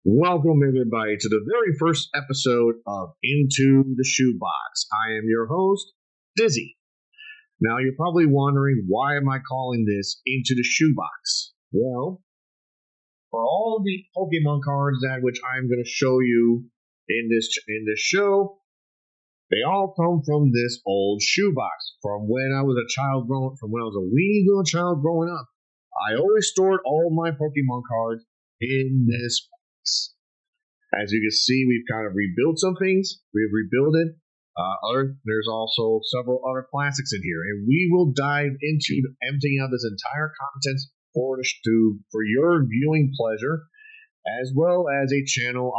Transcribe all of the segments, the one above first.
Welcome, everybody, to the very first episode of Into the Shoebox. I am your host, Dizzy. Now, you're probably wondering, why am I calling this Into the Shoebox? Well, for all the Pokemon cards that which I'm going to show you in this show, they all come from this old shoebox from when I was a wee little child growing up. I always stored all my Pokemon cards in this box. As you can see, we've kind of rebuilt some things. We've rebuilt it. There's also several other classics in here, and we will dive into emptying out this entire contents for your viewing pleasure, as well as a channel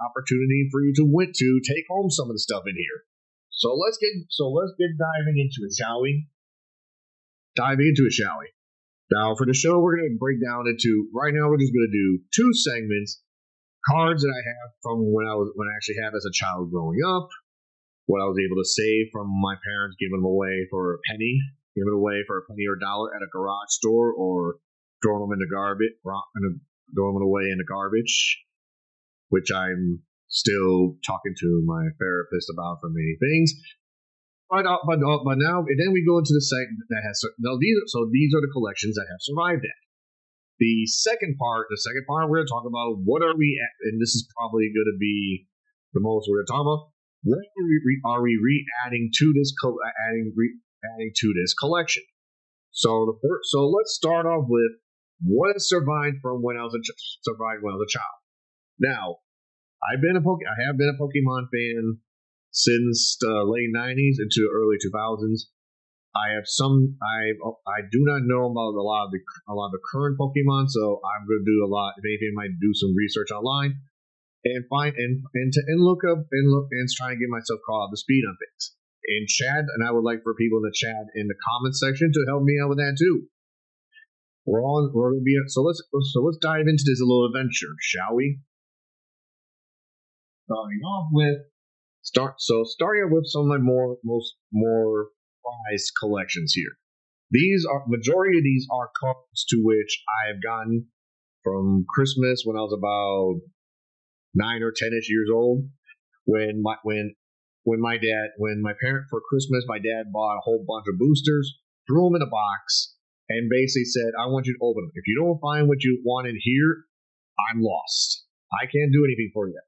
opportunity for you to take home some of the stuff in here. So let's get diving into it, shall we? Now, for the show, we're going to break down into right now. We're just going to do two segments. Cards that I have from when I actually had as a child growing up, what I was able to save from my parents giving them away for a penny, or a dollar at a garage store, or throwing them in the garbage, throwing them away in the garbage, which I'm still talking to my therapist about for many things. But now, and then we go into the segment that has these are the collections that have survived that. The second part, we're going to talk about what are we at, and this is probably going to be the most we're going to talk about. What are we re-adding to this adding to this collection? So let's start off with what has survived from when I was a child. Now, I have been a Pokemon fan since the late '90s into the early 2000s. I do not know about a lot of the current Pokemon, so I'm going to do a lot. If anything, I might do some research online and find and look up and try and get myself caught up to speed on things. And Chad, and I would like for people in the chat in the comment section to help me out with that too. We're going to be so let's dive into this little adventure, shall we? Starting off with some of my more prized collections here. Majority of these are cards to which I have gotten from Christmas when I was about 9 or 10ish years old. When my parent for Christmas, my dad bought a whole bunch of boosters, threw them in a box, and basically said, "I want you to open them. If you don't find what you want in here, I'm lost. I can't do anything for you.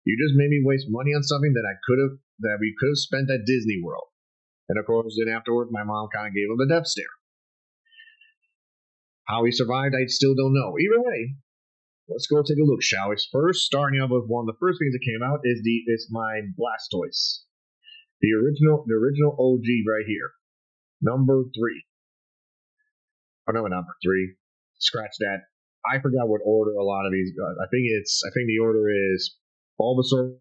You just made me waste money on something that we could have spent at Disney World." And of course, then afterward, my mom kind of gave him the death stare. How he survived, I still don't know. Either way, let's go take a look, shall we? First, starting out with one of the first things that came out is my Blastoise, the original OG right here, number 3. Oh no, number 3. Scratch that. I forgot what order a lot of these. I think the order is Bulbasaur,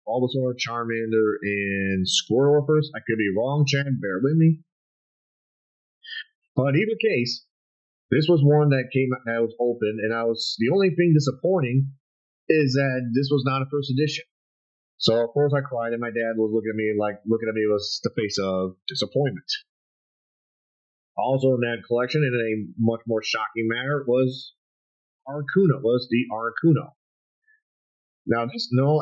Bulbasaur, Charmander, and Squirtle first. I could be wrong, Chad. Bear with me. But in either case, this was one that was open, and the only thing disappointing is that this was not a first edition. So of course I cried, and my dad was looking at me with the face of disappointment. Also in that collection, in a much more shocking manner, was the Articuno. Now,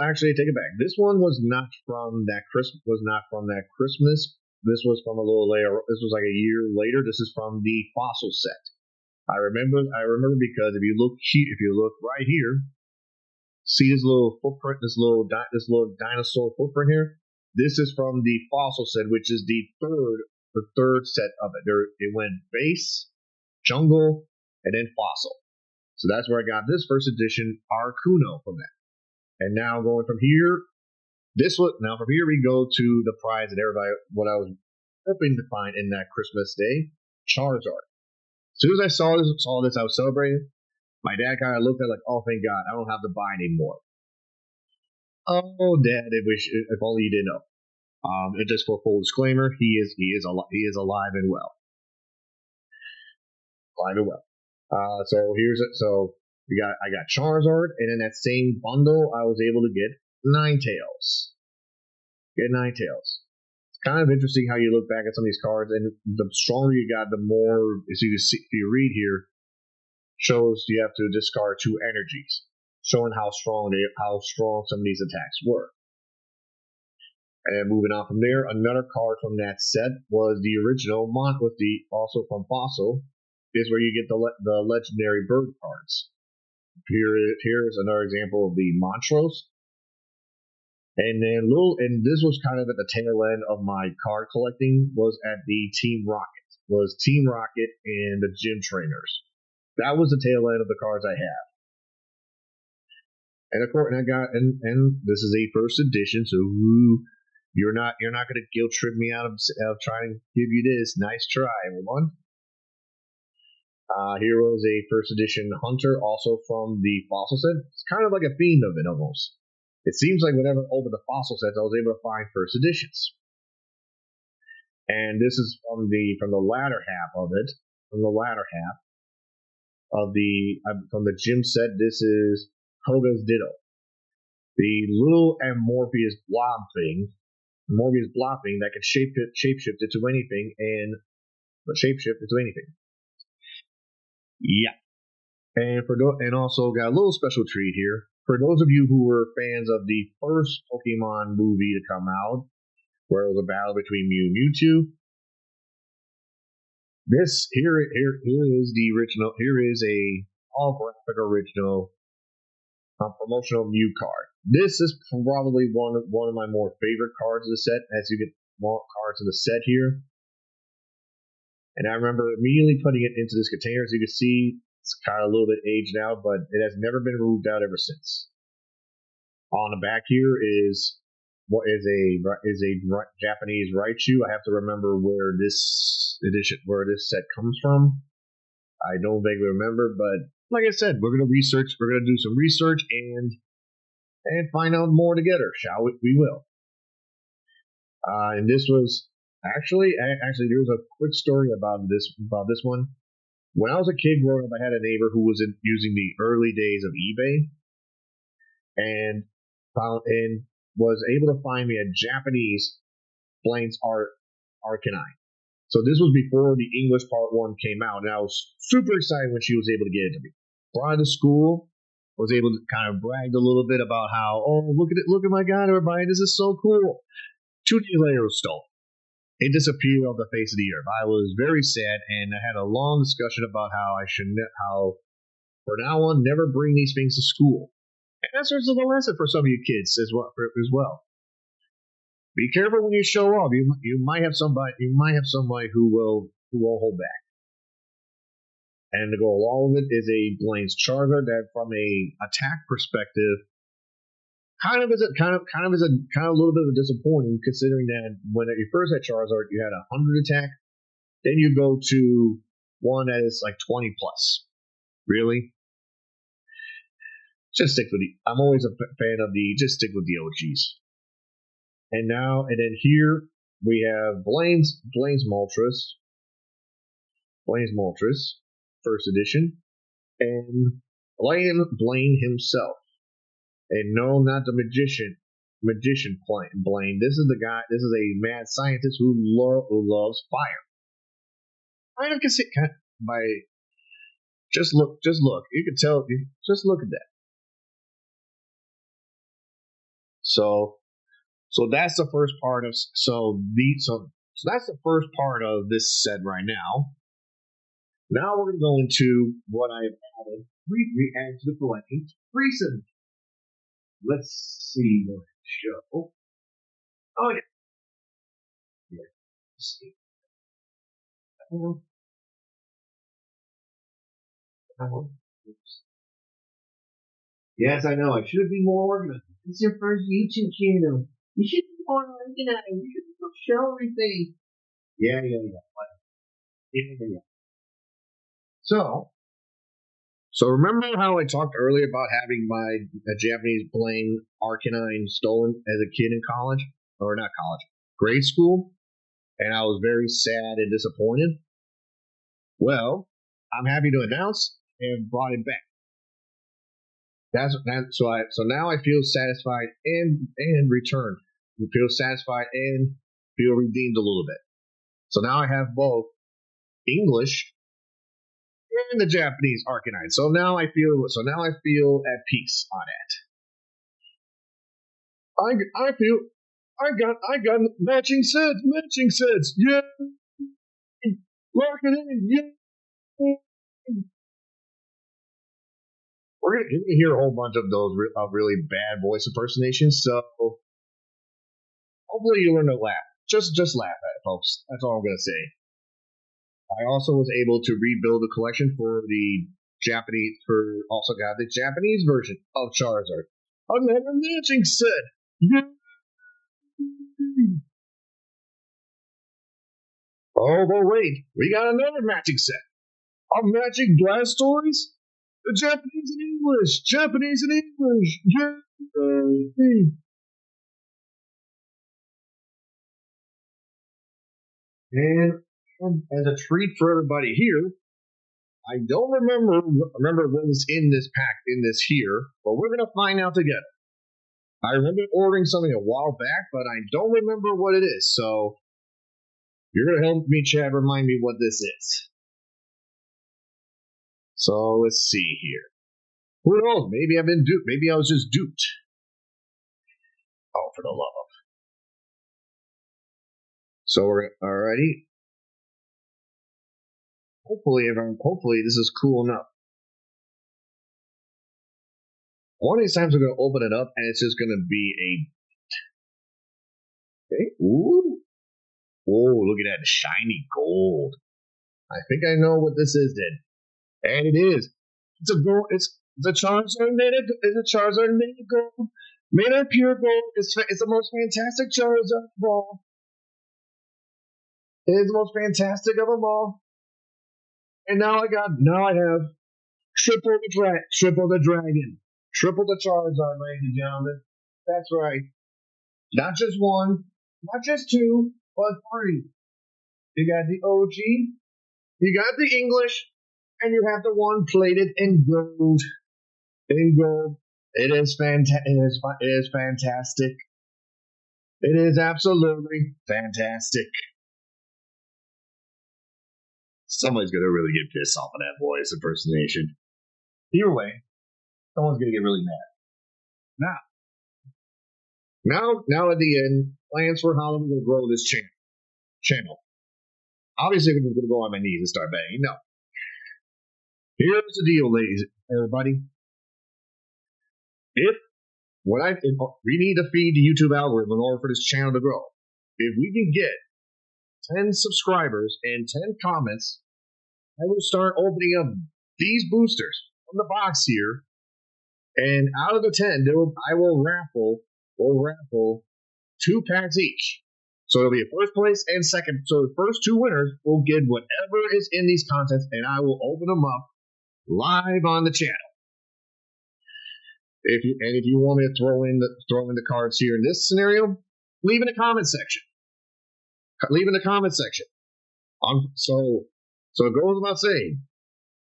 actually, take it back. This one was not from that Christmas. This was from a little later. This was like a year later. This is from the fossil set. I remember because if you look right here, see this little footprint, this little dinosaur footprint here. This is from the fossil set, which is the third set of it. It went base, jungle, and then fossil. So that's where I got this first edition Articuno from that. And now going from here, we go to the prize that what I was hoping to find in that Christmas day, Charizard. As soon as I saw this, I was celebrating. My dad kind of looked at it like, "Oh, thank God, I don't have to buy anymore." Oh, Dad, if only you didn't know. And just for full disclaimer, he is alive and well. Alive and well. I got Charizard, and in that same bundle, I was able to get Ninetales. It's kind of interesting how you look back at some of these cards, and the stronger you got, the more, as you can see, if you read here, shows you have to discard 2 energies. showing how strong some of these attacks were. And moving on from there, another card from that set was the original also from Fossil. Is where you get the legendary bird cards. Here's another example of the Montrose. And then this was kind of at the tail end of my card collecting, was at the Team Rocket and the Gym Trainers. That was the tail end of the cards I have. And of course, and this is a first edition, so you're not going to guilt trip me out of trying to give you this. Nice try, everyone. Here was a first edition Hunter, also from the Fossil set. It's kind of like a theme of it almost. It seems like whenever I opened the Fossil sets, I was able to find first editions. And this is from the latter half of it. From the Gym set, this is Koga's Ditto. The little amorphous blob thing that can shapeshift into anything Yeah. And also got a little special treat here. For those of you who were fans of the first Pokemon movie to come out, where it was a battle between Mew and Mewtwo, here is the original. Here is a all-graphic original promotional Mew card. This is probably one of my more favorite cards of the set, as you get more cards of the set here. And I remember immediately putting it into this container. As you can see, it's kind of a little bit aged now, but it has never been removed out ever since. On the back here is what is a Japanese Raichu. I have to remember where this set comes from. I don't vaguely remember, but like I said, we're gonna do some research and find out more together, shall we? We will. And this was actually there was a quick story about this one. When I was a kid growing up, I had a neighbor who was using the early days of eBay, and was able to find me a Japanese Blaine's Arcanine. So this was before the English Part 1 came out, and I was super excited when she was able to get it to me. Brought it to school, was able to kind of brag a little bit about how, look at my God, everybody, this is so cool. 2 days later, it was stolen. It disappeared off the face of the earth. I was very sad, and I had a long discussion about how for now on, never bring these things to school. And that serves as a lesson for some of you kids as well. Be careful when you show off. You might have somebody who will hold back. And to go along with it is a Blaine's Charizard that, from a attack perspective, kind of is a little bit of a disappointing, considering that when you first had Charizard, you had 100 attack, then you go to one that is like 20 plus. Really? Just stick with I'm always a fan of just stick with the OGs. And then here we have Blaine's Moltres, first edition, and Blaine himself. And no, not the magician Blaine. This is a mad scientist who loves fire. I can see just look. You can tell. Just look at that. So that's the first part of that's the first part of this set right now. Now we're going to go into what I've added. Add to the collection recently. Let's see what show. Oh yeah. Let's see. Yes, I know. I should be more organized. It's your first YouTube channel. You should be more organized. You should show everything. Yeah. So remember how I talked earlier about having my Japanese Blaine Arcanine stolen as a kid in college? Or not college, grade school? And I was very sad and disappointed. Well, I'm happy to announce and brought it back. So now I feel satisfied and returned. I feel satisfied and feel redeemed a little bit. So now I have both English and the Japanese Arcanine. So now I feel at peace on it. I got matching sets. Yeah, lock it in. Yeah. We're gonna hear a whole bunch of those really bad voice impersonations. So hopefully you learn to laugh. Just laugh at it, folks. That's all I'm gonna say. I also was able to rebuild the collection for the Japanese. Also got the Japanese version of Charizard. Another matching set. Yeah. Oh, but wait, we got another matching set. Of matching Blastoise. The Japanese and English. Yay. And as a treat for everybody here, I don't remember what was in this pack here, but we're gonna find out together. I remember ordering something a while back, but I don't remember what it is. So you're gonna help me, Chad, remind me what this is. So let's see here. Who knows? Maybe I've been duped. Maybe I was just duped. Oh, for the love of. So we're alrighty. Hopefully this is cool enough. One of these times we're gonna open it up and it's just gonna be a. Okay. Ooh. Whoa! Look at that shiny gold. I think I know what this is then, and it is. It's a gold. It's a Charizard made of. It's a Charizard made of gold, made of pure gold. It's the most fantastic Charizard of all. It is the most fantastic of them all. And now I have triple the dragon, triple the Charizard, ladies and gentlemen. That's right. Not just one, not just two, but three. You got the OG, you got the English, and you have the one plated in gold. In gold. It is fantastic. It is fantastic. It is absolutely fantastic. Somebody's gonna really get pissed off of that voice impersonation. Either way, someone's gonna get really mad. Now at the end, plans for how I'm gonna grow this channel. Obviously, I'm gonna go on my knees and start begging. No. Here's the deal, ladies, everybody. If we need to feed the YouTube algorithm in order for this channel to grow. If we can get 10 subscribers and 10 comments, I will start opening up these boosters from the box here. And out of the 10, I will raffle 2 packs each. So it'll be a first place and second. So the first 2 winners will get whatever is in these contests, and I will open them up live on the channel. If you want me to throw in the cards here in this scenario, leave in the comment section. So it goes without saying,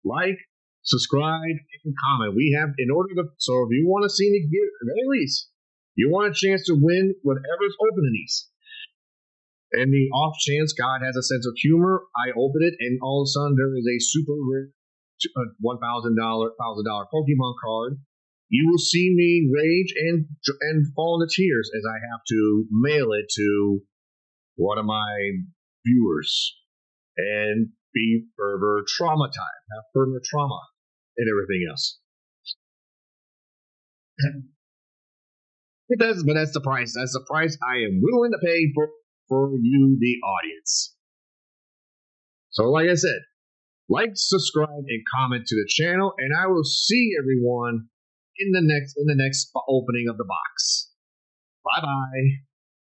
like, subscribe, and comment. So if you want to see me get, at the very least, you want a chance to win whatever's open in these. And the off chance God has a sense of humor, I open it, and all of a sudden there is a super rare $1,000 Pokemon card. You will see me rage and fall into tears as I have to mail it to one of my viewers and be further traumatized, have further trauma and everything else. But that's the price. That's the price I am willing to pay for you, the audience. So, like I said, like, subscribe, and comment to the channel, and I will see everyone in the next opening of the box. Bye bye.